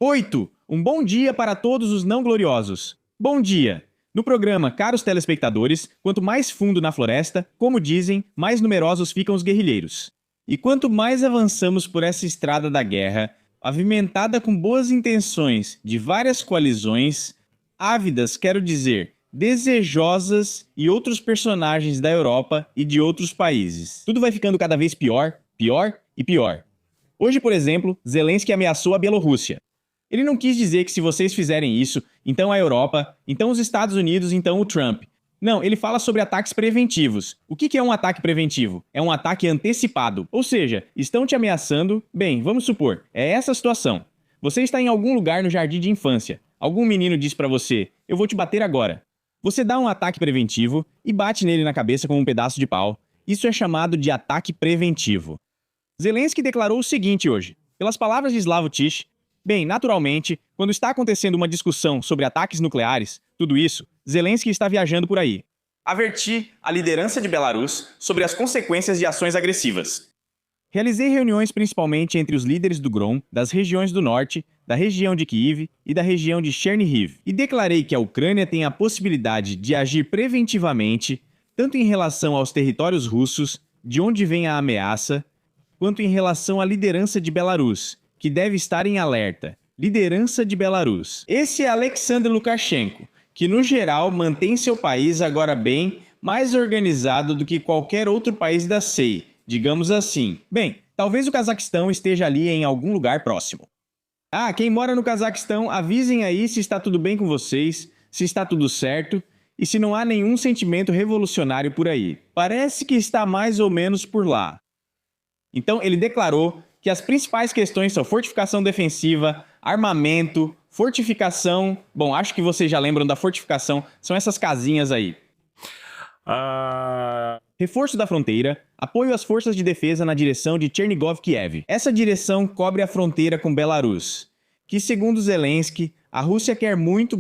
8. Um bom dia para todos os não gloriosos. Bom dia! No programa, caros telespectadores, quanto mais fundo na floresta, como dizem, mais numerosos ficam os guerrilheiros. E quanto mais avançamos por essa estrada da guerra, pavimentada com boas intenções de várias coalizões, ávidas, quero dizer, desejosas e outros personagens da Europa e de outros países. Tudo vai ficando cada vez pior, pior e pior. Hoje, por exemplo, Zelensky ameaçou a Bielorrússia. Ele não quis dizer que se vocês fizerem isso, então a Europa, então os Estados Unidos, então o Trump. Não, ele fala sobre ataques preventivos. O que é um ataque preventivo? É um ataque antecipado. Ou seja, estão te ameaçando... Bem, vamos supor, é essa a situação. Você está em algum lugar no jardim de infância. Algum menino diz pra você, eu vou te bater agora. Você dá um ataque preventivo e bate nele na cabeça com um pedaço de pau. Isso é chamado de ataque preventivo. Zelensky declarou o seguinte hoje, pelas palavras de Slavoj Žižek. Bem, naturalmente, quando está acontecendo uma discussão sobre ataques nucleares, tudo isso, Zelensky está viajando por aí. Averti a liderança de Belarus sobre as consequências de ações agressivas. Realizei reuniões principalmente entre os líderes do GROM, das regiões do norte, da região de Kiev e da região de Chernihiv, e declarei que a Ucrânia tem a possibilidade de agir preventivamente, tanto em relação aos territórios russos, de onde vem a ameaça, quanto em relação à liderança de Belarus, que deve estar em alerta. Liderança de Belarus. Esse é Alexander Lukashenko, que no geral mantém seu país agora bem mais organizado do que qualquer outro país da CEI, digamos assim. Bem, talvez o Cazaquistão esteja ali em algum lugar próximo. Ah, quem mora no Cazaquistão, avisem aí se está tudo bem com vocês, se está tudo certo e se não há nenhum sentimento revolucionário por aí. Parece que está mais ou menos por lá. Então ele declarou que as principais questões são fortificação defensiva, armamento, fortificação... Bom, acho que vocês já lembram da fortificação, são essas casinhas aí. Reforço da fronteira, apoio às forças de defesa na direção de Chernigov-Kiev. Essa direção cobre a fronteira com Belarus, que segundo Zelensky, a Rússia quer muito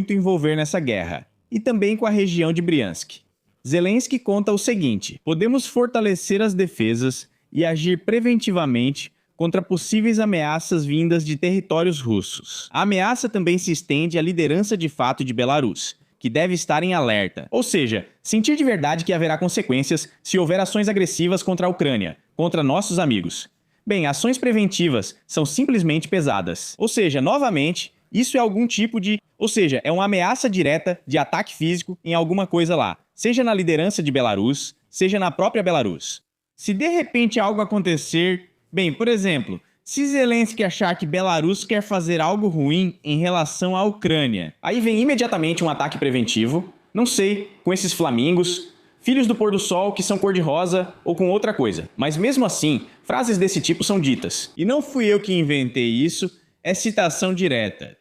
envolver nessa guerra, e também com a região de Briansk. Zelensky conta o seguinte, podemos fortalecer as defesas e agir preventivamente contra possíveis ameaças vindas de territórios russos. A ameaça também se estende à liderança de fato de Belarus, que deve estar em alerta. Ou seja, sentir de verdade que haverá consequências se houver ações agressivas contra a Ucrânia, contra nossos amigos. Bem, ações preventivas são simplesmente pesadas. Ou seja, novamente, isso é algum tipo de... Ou seja, é uma ameaça direta de ataque físico em alguma coisa lá, seja na liderança de Belarus, seja na própria Belarus. Se de repente algo acontecer... Bem, por exemplo, se Zelensky achar que Belarus quer fazer algo ruim em relação à Ucrânia, aí vem imediatamente um ataque preventivo, não sei, com esses flamingos, filhos do pôr do sol que são cor-de-rosa ou com outra coisa. Mas mesmo assim, frases desse tipo são ditas. E não fui eu que inventei isso, é citação direta.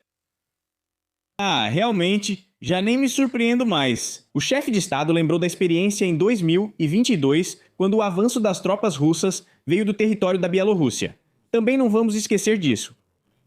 Ah, realmente, já nem me surpreendo mais. O chefe de Estado lembrou da experiência em 2022, quando o avanço das tropas russas veio do território da Bielorrússia. Também não vamos esquecer disso.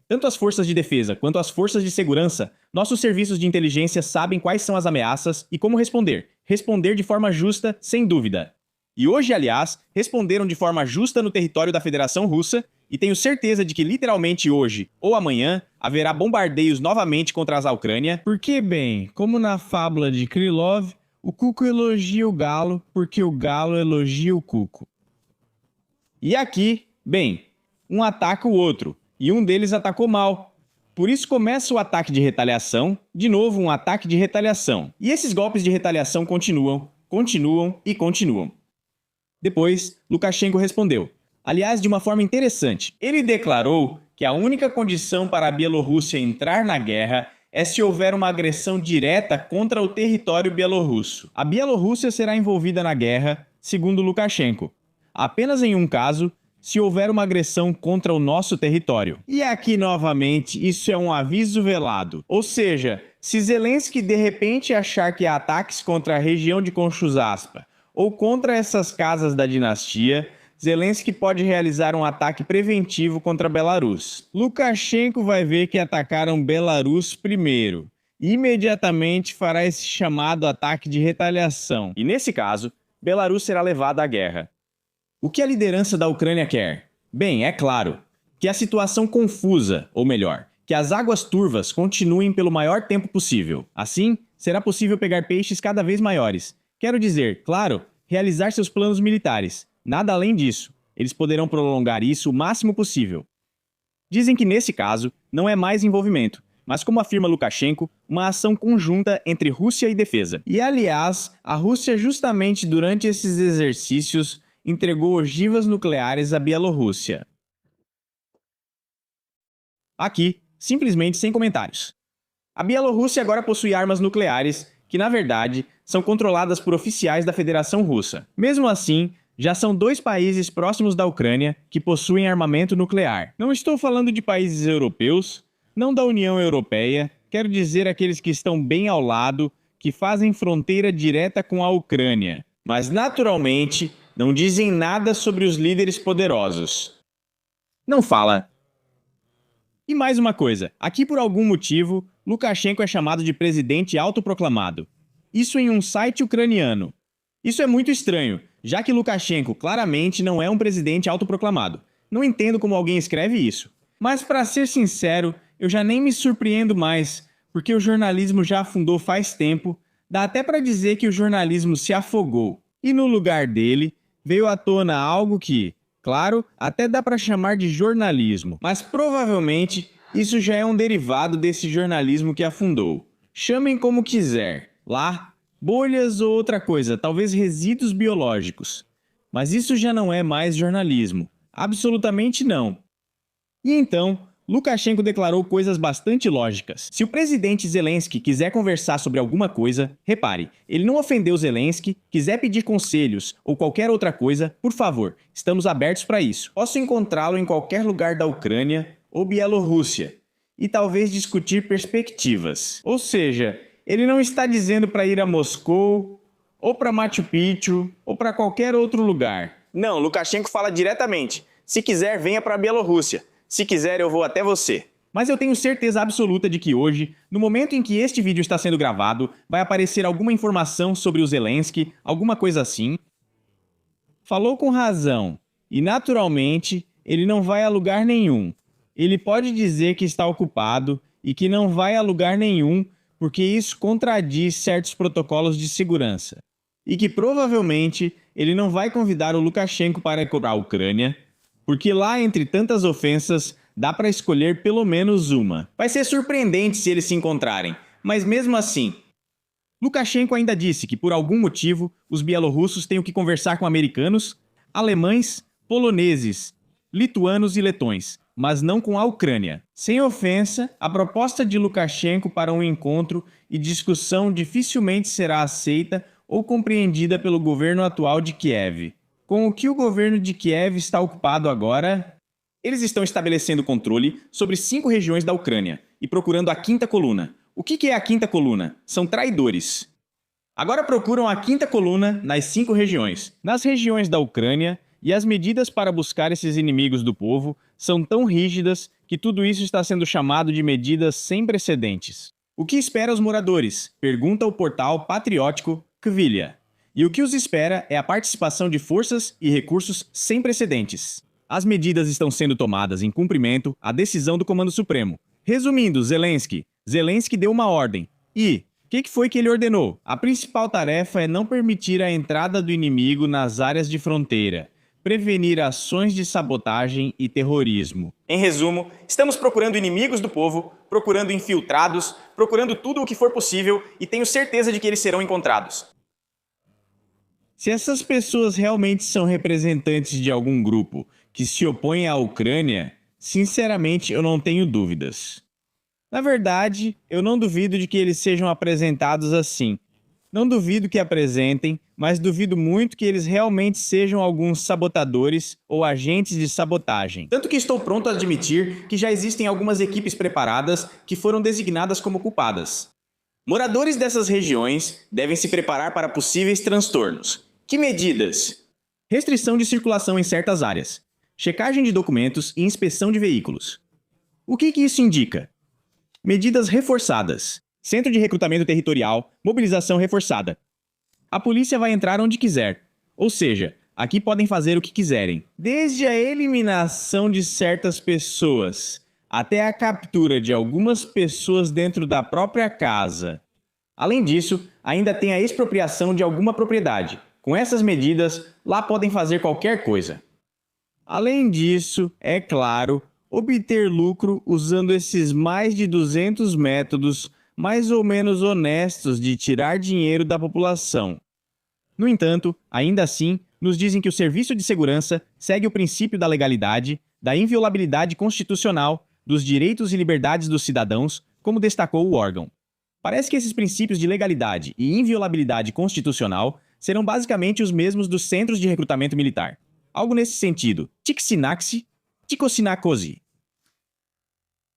Tanto as forças de defesa quanto as forças de segurança, nossos serviços de inteligência sabem quais são as ameaças e como responder. Responder de forma justa, sem dúvida. E hoje, aliás, responderam de forma justa no território da Federação Russa, e tenho certeza de que literalmente hoje ou amanhã haverá bombardeios novamente contra a Ucrânia, porque, bem, como na fábula de Krylov, o cuco elogia o galo porque o galo elogia o cuco. E aqui, bem, um ataca o outro, e um deles atacou mal. Por isso começa o ataque de retaliação, de novo um ataque de retaliação. E esses golpes de retaliação continuam. Depois, Lukashenko respondeu. Aliás, de uma forma interessante. Ele declarou que a única condição para a Bielorrússia entrar na guerra é se houver uma agressão direta contra o território bielorrusso. A Bielorrússia será envolvida na guerra, segundo Lukashenko, apenas em um caso, se houver uma agressão contra o nosso território. E aqui, novamente, isso é um aviso velado. Ou seja, se Zelensky de repente achar que há ataques contra a região de Konchuzaspa ou contra essas casas da dinastia, Zelensky pode realizar um ataque preventivo contra Belarus. Lukashenko vai ver que atacaram Belarus primeiro. E imediatamente fará esse chamado ataque de retaliação. E nesse caso, Belarus será levada à guerra. O que a liderança da Ucrânia quer? Bem, é claro, que a situação confusa, ou melhor, que que as águas turvas continuem pelo maior tempo possível. Assim, será possível pegar peixes cada vez maiores. Quero dizer, claro, realizar seus planos militares. Nada além disso. Eles poderão prolongar isso o máximo possível. Dizem que nesse caso, não é mais envolvimento, mas como afirma Lukashenko, uma ação conjunta entre Rússia e defesa. E aliás, a Rússia justamente durante esses exercícios entregou ogivas nucleares à Bielorrússia. Aqui, simplesmente sem comentários. A Bielorrússia agora possui armas nucleares que, na verdade, são controladas por oficiais da Federação Russa. Mesmo assim, já são 2 países próximos da Ucrânia que possuem armamento nuclear. Não estou falando de países europeus, não da União Europeia, quero dizer aqueles que estão bem ao lado, que fazem fronteira direta com a Ucrânia. Mas, naturalmente, não dizem nada sobre os líderes poderosos. Não fala. E mais uma coisa, aqui por algum motivo, Lukashenko é chamado de presidente autoproclamado. Isso em um site ucraniano. Isso é muito estranho, já que Lukashenko claramente não é um presidente autoproclamado. Não entendo como alguém escreve isso. Mas para ser sincero, eu já nem me surpreendo mais, porque o jornalismo já afundou faz tempo, dá até para dizer que o jornalismo se afogou. E no lugar dele, veio à tona algo que, claro, até dá para chamar de jornalismo, mas provavelmente isso já é um derivado desse jornalismo que afundou. Chamem como quiser, lá, bolhas ou outra coisa, talvez resíduos biológicos. Mas isso já não é mais jornalismo, absolutamente não. E então, Lukashenko declarou coisas bastante lógicas. Se o presidente Zelensky quiser conversar sobre alguma coisa, repare, ele não ofendeu Zelensky, quiser pedir conselhos ou qualquer outra coisa, por favor, estamos abertos para isso. Posso encontrá-lo em qualquer lugar da Ucrânia ou Bielorrússia e talvez discutir perspectivas. Ou seja, ele não está dizendo para ir a Moscou ou para Machu Picchu ou para qualquer outro lugar. Não, Lukashenko fala diretamente. Se quiser, venha para a Bielorrússia. Se quiser, eu vou até você. Mas eu tenho certeza absoluta de que hoje, no momento em que este vídeo está sendo gravado, vai aparecer alguma informação sobre o Zelensky, alguma coisa assim. Falou com razão. E, naturalmente, ele não vai a lugar nenhum. Ele pode dizer que está ocupado e que não vai a lugar nenhum porque isso contradiz certos protocolos de segurança. E que, provavelmente, ele não vai convidar o Lukashenko para ir a Ucrânia, porque lá, entre tantas ofensas, dá para escolher pelo menos uma. Vai ser surpreendente se eles se encontrarem, mas mesmo assim... Lukashenko ainda disse que, por algum motivo, os bielorrussos têm que conversar com americanos, alemães, poloneses, lituanos e letões, mas não com a Ucrânia. Sem ofensa, a proposta de Lukashenko para um encontro e discussão dificilmente será aceita ou compreendida pelo governo atual de Kiev. Com o que o governo de Kiev está ocupado agora, eles estão estabelecendo controle sobre 5 regiões da Ucrânia e procurando a quinta coluna. O que é a quinta coluna? São traidores. Agora procuram a quinta coluna nas 5 regiões. Nas regiões da Ucrânia, e as medidas para buscar esses inimigos do povo são tão rígidas que tudo isso está sendo chamado de medidas sem precedentes. O que espera os moradores? Pergunta o portal patriótico Kvillia. E o que os espera é a participação de forças e recursos sem precedentes. As medidas estão sendo tomadas em cumprimento à decisão do Comando Supremo. Resumindo, Zelensky deu uma ordem. E o que foi que ele ordenou? A principal tarefa é não permitir a entrada do inimigo nas áreas de fronteira, prevenir ações de sabotagem e terrorismo. Em resumo, estamos procurando inimigos do povo, procurando infiltrados, procurando tudo o que for possível e tenho certeza de que eles serão encontrados. Se essas pessoas realmente são representantes de algum grupo que se opõe à Ucrânia, sinceramente eu não tenho dúvidas. Na verdade, eu não duvido de que eles sejam apresentados assim. Não duvido que apresentem, mas duvido muito que eles realmente sejam alguns sabotadores ou agentes de sabotagem. Tanto que estou pronto a admitir que já existem algumas equipes preparadas que foram designadas como culpadas. Moradores dessas regiões devem se preparar para possíveis transtornos. Que medidas? Restrição de circulação em certas áreas, checagem de documentos e inspeção de veículos. O que isso indica? Medidas reforçadas. Centro de recrutamento territorial, mobilização reforçada. A polícia vai entrar onde quiser. Ou seja, aqui podem fazer o que quiserem. Desde a eliminação de certas pessoas até a captura de algumas pessoas dentro da própria casa. Além disso, ainda tem a expropriação de alguma propriedade. Com essas medidas, lá podem fazer qualquer coisa. Além disso, é claro, obter lucro usando esses mais de 200 métodos mais ou menos honestos de tirar dinheiro da população. No entanto, ainda assim, nos dizem que o Serviço de Segurança segue o princípio da legalidade, da inviolabilidade constitucional, dos direitos e liberdades dos cidadãos, como destacou o órgão. Parece que esses princípios de legalidade e inviolabilidade constitucional serão basicamente os mesmos dos centros de recrutamento militar. Algo nesse sentido, tixinaxi, ticosinacosi.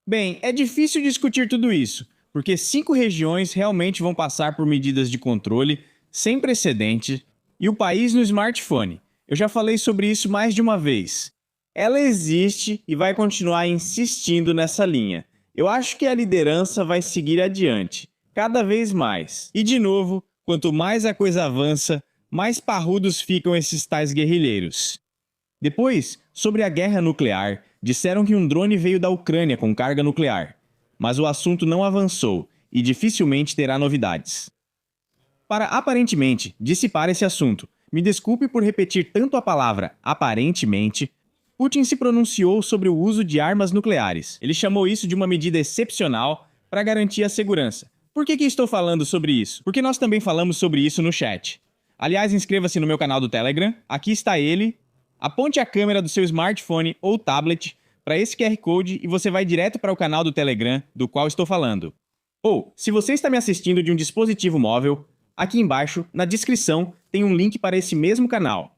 Bem, é difícil discutir tudo isso, porque 5 regiões realmente vão passar por medidas de controle sem precedente e o país no smartphone. Eu já falei sobre isso mais de uma vez. Ela existe e vai continuar insistindo nessa linha. Eu acho que a liderança vai seguir adiante, cada vez mais. E de novo, quanto mais a coisa avança, mais parrudos ficam esses tais guerrilheiros. Depois, sobre a guerra nuclear, disseram que um drone veio da Ucrânia com carga nuclear. Mas o assunto não avançou e dificilmente terá novidades. Para aparentemente dissipar esse assunto, me desculpe por repetir tanto a palavra aparentemente, Putin se pronunciou sobre o uso de armas nucleares. Ele chamou isso de uma medida excepcional para garantir a segurança. Por que estou falando sobre isso? Porque nós também falamos sobre isso no chat. Aliás, inscreva-se no meu canal do Telegram, aqui está ele. Aponte a câmera do seu smartphone ou tablet para esse QR Code e você vai direto para o canal do Telegram do qual estou falando. Ou, se você está me assistindo de um dispositivo móvel, aqui embaixo, na descrição, tem um link para esse mesmo canal.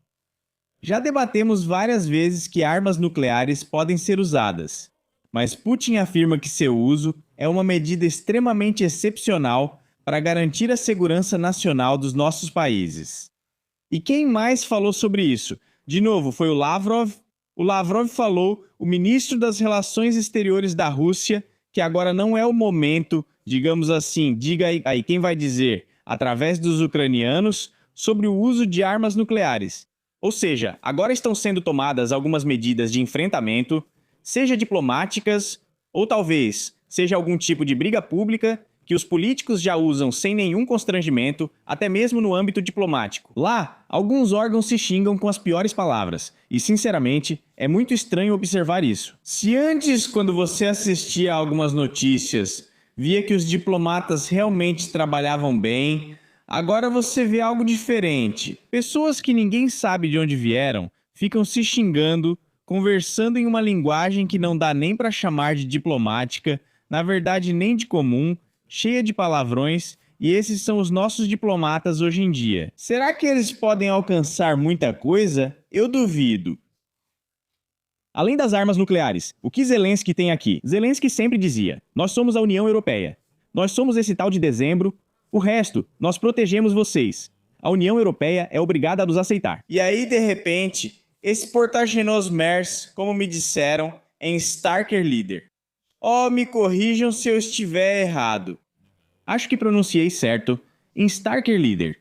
Já debatemos várias vezes que armas nucleares podem ser usadas, mas Putin afirma que seu uso é uma medida extremamente excepcional para garantir a segurança nacional dos nossos países. E quem mais falou sobre isso? De novo, foi o Lavrov. O Lavrov falou, o ministro das Relações Exteriores da Rússia, que agora não é o momento, digamos assim, diga aí quem vai dizer, através dos ucranianos, sobre o uso de armas nucleares. Ou seja, agora estão sendo tomadas algumas medidas de enfrentamento, seja diplomáticas, ou talvez seja algum tipo de briga pública, que os políticos já usam sem nenhum constrangimento, até mesmo no âmbito diplomático. Lá, alguns órgãos se xingam com as piores palavras, e sinceramente, é muito estranho observar isso. Se antes, quando você assistia a algumas notícias, via que os diplomatas realmente trabalhavam bem, agora você vê algo diferente. Pessoas que ninguém sabe de onde vieram, ficam se xingando, conversando em uma linguagem que não dá nem para chamar de diplomática, na verdade nem de comum, cheia de palavrões, e esses são os nossos diplomatas hoje em dia. Será que eles podem alcançar muita coisa? Eu duvido. Além das armas nucleares, o que Zelensky tem aqui? Zelensky sempre dizia, nós somos a União Europeia. Nós somos esse tal de dezembro, o resto, nós protegemos vocês. A União Europeia é obrigada a nos aceitar. E aí, de repente, esse Portagenos Mers, como me disseram, é Starker Leader. Oh, me corrijam se eu estiver errado. Acho que pronunciei certo. Starker Leader.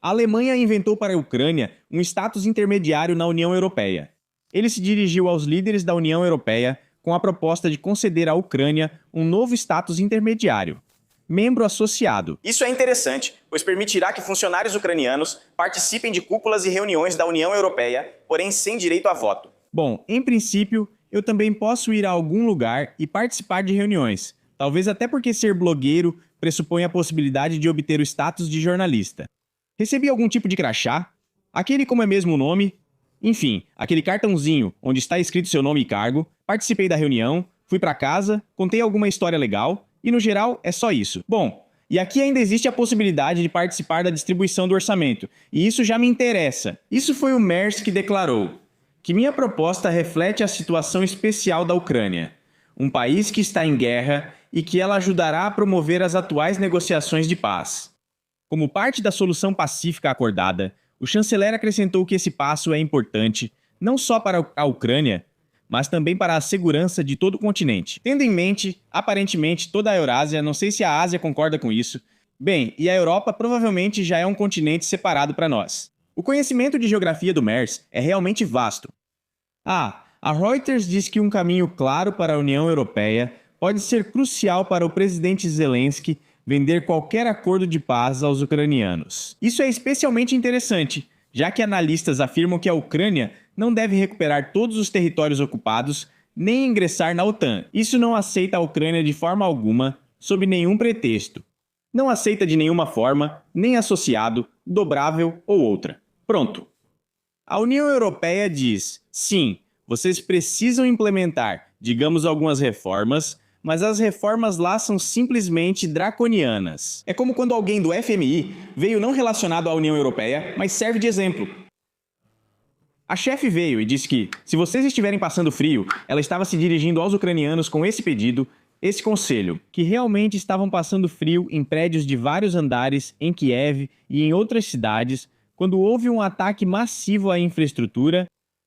A Alemanha inventou para a Ucrânia um status intermediário na União Europeia. Ele se dirigiu aos líderes da União Europeia com a proposta de conceder à Ucrânia um novo status intermediário, membro associado. Isso é interessante, pois permitirá que funcionários ucranianos participem de cúpulas e reuniões da União Europeia, porém sem direito a voto. Bom, em princípio, eu também posso ir a algum lugar e participar de reuniões, talvez até porque ser blogueiro pressupõe a possibilidade de obter o status de jornalista. Recebi algum tipo de crachá? Aquele como é mesmo o nome? Enfim, aquele cartãozinho onde está escrito seu nome e cargo, participei da reunião, fui para casa, contei alguma história legal e no geral é só isso. Bom, e aqui ainda existe a possibilidade de participar da distribuição do orçamento, e isso já me interessa. Isso foi o Mers que declarou que minha proposta reflete a situação especial da Ucrânia, um país que está em guerra e que ela ajudará a promover as atuais negociações de paz. Como parte da solução pacífica acordada, o chanceler acrescentou que esse passo é importante não só para a Ucrânia, mas também para a segurança de todo o continente. Tendo em mente, aparentemente, toda a Eurásia, não sei se a Ásia concorda com isso, bem, e a Europa provavelmente já é um continente separado para nós. O conhecimento de geografia do Mers é realmente vasto. Ah, A Reuters diz que um caminho claro para a União Europeia pode ser crucial para o presidente Zelensky vender qualquer acordo de paz aos ucranianos. Isso é especialmente interessante, já que analistas afirmam que a Ucrânia não deve recuperar todos os territórios ocupados nem ingressar na OTAN. Isso não aceita a Ucrânia de forma alguma, sob nenhum pretexto. Não aceita de nenhuma forma, nem associado, dobrável ou outra. Pronto. A União Europeia diz, sim, vocês precisam implementar, digamos, algumas reformas, mas as reformas lá são simplesmente draconianas. É como quando alguém do FMI veio não relacionado à União Europeia, mas serve de exemplo. A chefe veio e disse que, se vocês estiverem passando frio, ela estava se dirigindo aos ucranianos com esse pedido, esse conselho, que realmente estavam passando frio em prédios de vários andares em Kiev e em outras cidades, quando houve um ataque massivo à infraestrutura,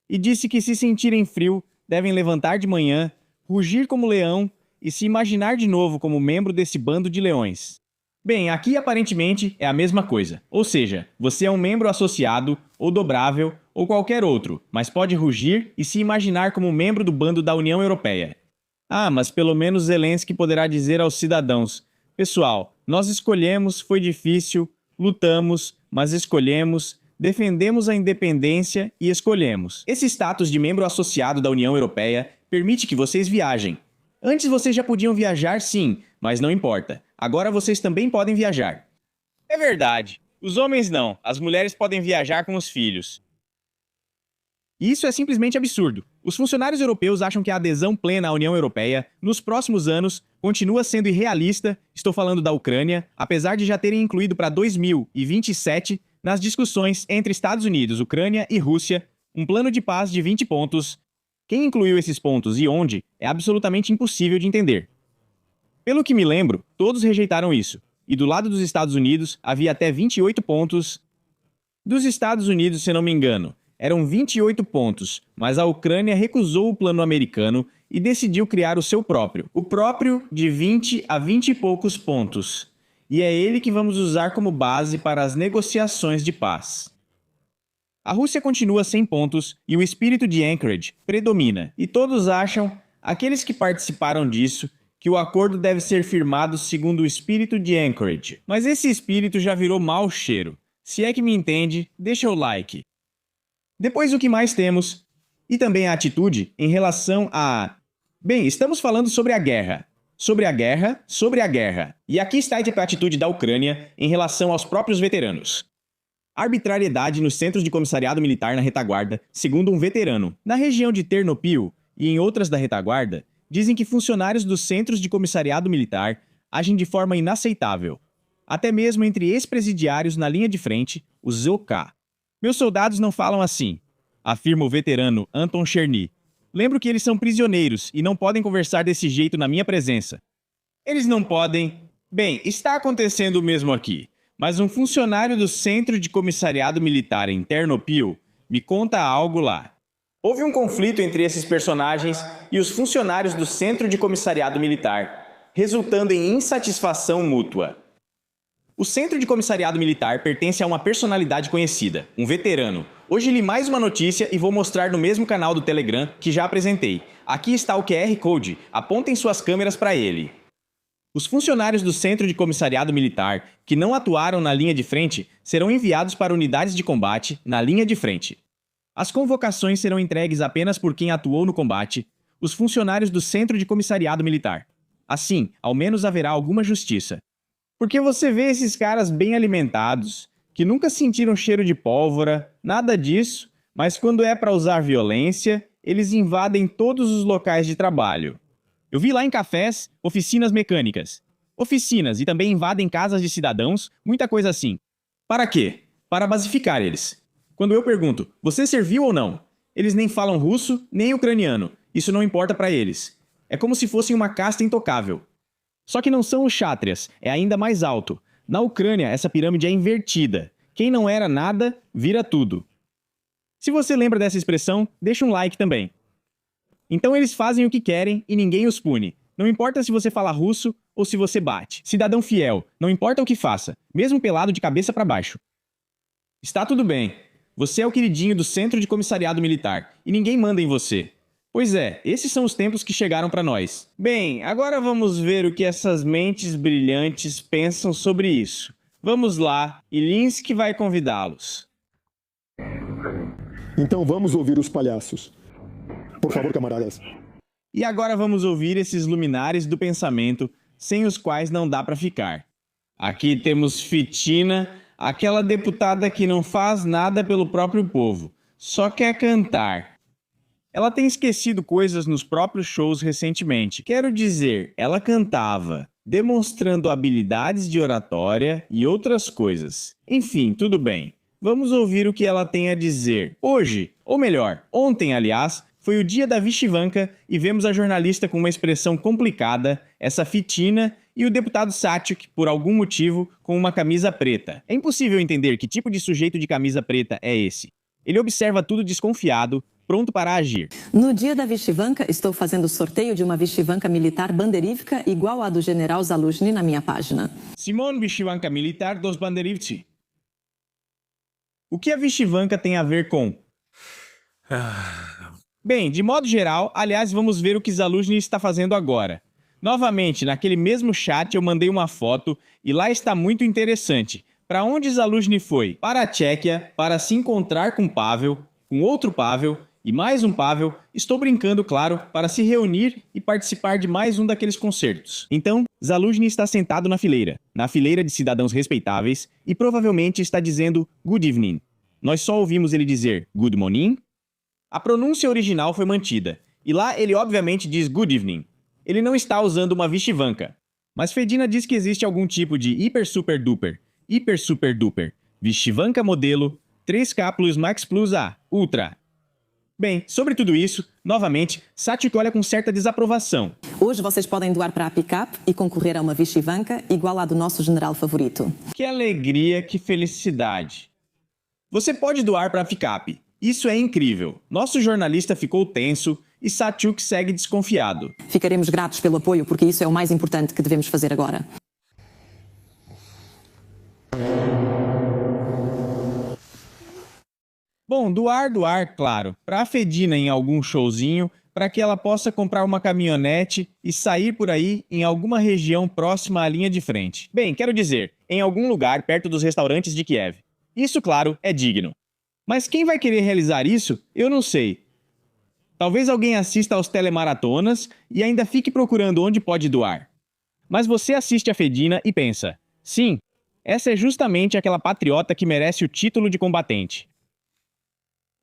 e disse que se sentirem frio, devem levantar de manhã, rugir como leão e se imaginar de novo como membro desse bando de leões. Bem, aqui aparentemente é a mesma coisa, ou seja, você é um membro associado, ou dobrável, ou qualquer outro, mas pode rugir e se imaginar como membro do bando da União Europeia. Ah, mas pelo menos Zelensky poderá dizer aos cidadãos: pessoal, nós escolhemos, foi difícil, lutamos, mas escolhemos, defendemos a independência e escolhemos. Esse status de membro associado da União Europeia permite que vocês viajem. Antes vocês já podiam viajar, sim, mas não importa. Agora vocês também podem viajar. É verdade. Os homens não. As mulheres podem viajar com os filhos. E isso é simplesmente absurdo. Os funcionários europeus acham que a adesão plena à União Europeia, nos próximos anos, continua sendo irrealista, estou falando da Ucrânia, apesar de já terem incluído para 2027, nas discussões entre Estados Unidos, Ucrânia e Rússia, um plano de paz de 20 pontos. Quem incluiu esses pontos e onde é absolutamente impossível de entender. Pelo que me lembro, todos rejeitaram isso. E do lado dos Estados Unidos, havia até 28 pontos. Dos Estados Unidos, se não me engano, eram 28 pontos, mas a Ucrânia recusou o plano americano e decidiu criar o seu próprio. O próprio de 20 a 20 e poucos pontos. E é ele que vamos usar como base para as negociações de paz. A Rússia continua sem pontos e o espírito de Anchorage predomina. E todos acham, aqueles que participaram disso, que o acordo deve ser firmado segundo o espírito de Anchorage. Mas esse espírito já virou mau cheiro. Se é que me entende, deixa o like. Depois o que mais temos? E também a atitude em relação a... Bem, estamos falando sobre a guerra. Sobre a guerra, sobre a guerra. E aqui está a atitude da Ucrânia em relação aos próprios veteranos. Arbitrariedade nos centros de comissariado militar na retaguarda, segundo um veterano. Na região de Ternopil e em outras da retaguarda, dizem que funcionários dos centros de comissariado militar agem de forma inaceitável. Até mesmo entre ex-presidiários na linha de frente, os ZOK. Meus soldados não falam assim, afirma o veterano Anton Cherny. Lembro que eles são prisioneiros e não podem conversar desse jeito na minha presença. Eles não podem... Bem, está acontecendo o mesmo aqui, mas um funcionário do Centro de Comissariado Militar em Ternopil me conta algo lá. Houve um conflito entre esses personagens e os funcionários do Centro de Comissariado Militar, resultando em insatisfação mútua. O Centro de Comissariado Militar pertence a uma personalidade conhecida, um veterano. Hoje li mais uma notícia e vou mostrar no mesmo canal do Telegram que já apresentei. Aqui está o QR Code, apontem suas câmeras para ele. Os funcionários do Centro de Comissariado Militar que não atuaram na linha de frente serão enviados para unidades de combate na linha de frente. As convocações serão entregues apenas por quem atuou no combate, os funcionários do Centro de Comissariado Militar. Assim, ao menos haverá alguma justiça. Porque você vê esses caras bem alimentados, que nunca sentiram cheiro de pólvora, nada disso, mas quando é para usar violência, eles invadem todos os locais de trabalho. Eu vi lá em cafés, oficinas mecânicas. Oficinas e também invadem casas de cidadãos, muita coisa assim. Para quê? Para basificar eles. Quando eu pergunto, você serviu ou não? Eles nem falam russo, nem ucraniano. Isso não importa para eles. É como se fossem uma casta intocável. Só que não são os chátrias, é ainda mais alto. Na Ucrânia, essa pirâmide é invertida. Quem não era nada, vira tudo. Se você lembra dessa expressão, deixa um like também. Então eles fazem o que querem e ninguém os pune. Não importa se você fala russo ou se você bate. Cidadão fiel, não importa o que faça, mesmo pelado de cabeça para baixo. Está tudo bem. Você é o queridinho do Centro de Comissariado Militar e ninguém manda em você. Pois é, esses são os tempos que chegaram para nós. Bem, agora vamos ver o que essas mentes brilhantes pensam sobre isso. Vamos lá, e Linsky vai convidá-los. Então vamos ouvir os palhaços. Por favor, camaradas. E agora vamos ouvir esses luminares do pensamento, sem os quais não dá para ficar. Aqui temos Fitina, aquela deputada que não faz nada pelo próprio povo, só quer cantar. Ela tem esquecido coisas nos próprios shows recentemente. Quero dizer, ela cantava, demonstrando habilidades de oratória e outras coisas. Enfim, tudo bem. Vamos ouvir o que ela tem a dizer. Hoje, ou melhor, ontem, aliás, foi o dia da Vyshyvanka e vemos a jornalista com uma expressão complicada, essa Fitina, e o deputado Satyuk, por algum motivo, com uma camisa preta. É impossível entender que tipo de sujeito de camisa preta é esse. Ele observa tudo desconfiado, pronto para agir. No dia da Vyshyvanka, estou fazendo o sorteio de uma Vyshyvanka militar banderívka igual à do general Zaluzhny na minha página. Simon Vyshyvanka militar dos Banderivci. O que a Vyshyvanka tem a ver com... Bem, de modo geral, aliás, vamos ver o que Zaluzhny está fazendo agora. Novamente, naquele mesmo chat eu mandei uma foto e lá está muito interessante. Para onde Zaluzhny foi? Para a Tchequia, para se encontrar com Pavel, com outro Pavel e mais um Pavel, estou brincando, claro, para se reunir e participar de mais um daqueles concertos. Então, Zaluzhny está sentado na fileira de cidadãos respeitáveis e provavelmente está dizendo Good evening. Nós só ouvimos ele dizer Good morning. A pronúncia original foi mantida, e lá ele obviamente diz Good evening. Ele não está usando uma Vyshyvanka. Mas Fedina diz que existe algum tipo de hiper super duper, Vyshyvanka modelo, 3K plus Max plus A, Ultra. Bem, sobre tudo isso, novamente, Satyuk olha com certa desaprovação. Hoje vocês podem doar para a pick-up e concorrer a uma Vyshyvanka igual à do nosso general favorito. Que alegria, que felicidade. Você pode doar para a pick-up. Isso é incrível. Nosso jornalista ficou tenso e Satyuk segue desconfiado. Ficaremos gratos pelo apoio porque isso é o mais importante que devemos fazer agora. Bom, doar, claro, para a Fedina em algum showzinho, para que ela possa comprar uma caminhonete e sair por aí em alguma região próxima à linha de frente. Bem, quero dizer, em algum lugar perto dos restaurantes de Kiev. Isso, claro, é digno. Mas quem vai querer realizar isso, eu não sei. Talvez alguém assista aos telemaratonas e ainda fique procurando onde pode doar. Mas você assiste a Fedina e pensa, sim, essa é justamente aquela patriota que merece o título de combatente.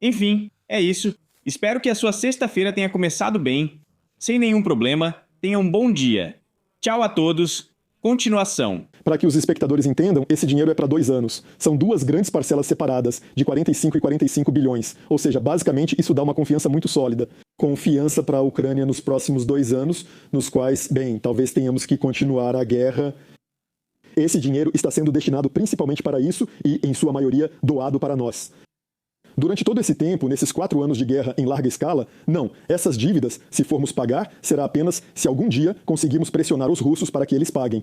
Enfim, é isso. Espero que a sua sexta-feira tenha começado bem, sem nenhum problema. Tenha um bom dia. Tchau a todos. Continuação. Para que os espectadores entendam, esse dinheiro é para 2 anos. São 2 grandes parcelas separadas, de 45 e 45 bilhões. Ou seja, basicamente, isso dá uma confiança muito sólida. Confiança para a Ucrânia nos próximos 2 anos, nos quais, bem, talvez tenhamos que continuar a guerra. Esse dinheiro está sendo destinado principalmente para isso e, em sua maioria, doado para nós. Durante todo esse tempo, nesses 4 anos de guerra em larga escala, não, essas dívidas, se formos pagar, será apenas se algum dia conseguirmos pressionar os russos para que eles paguem.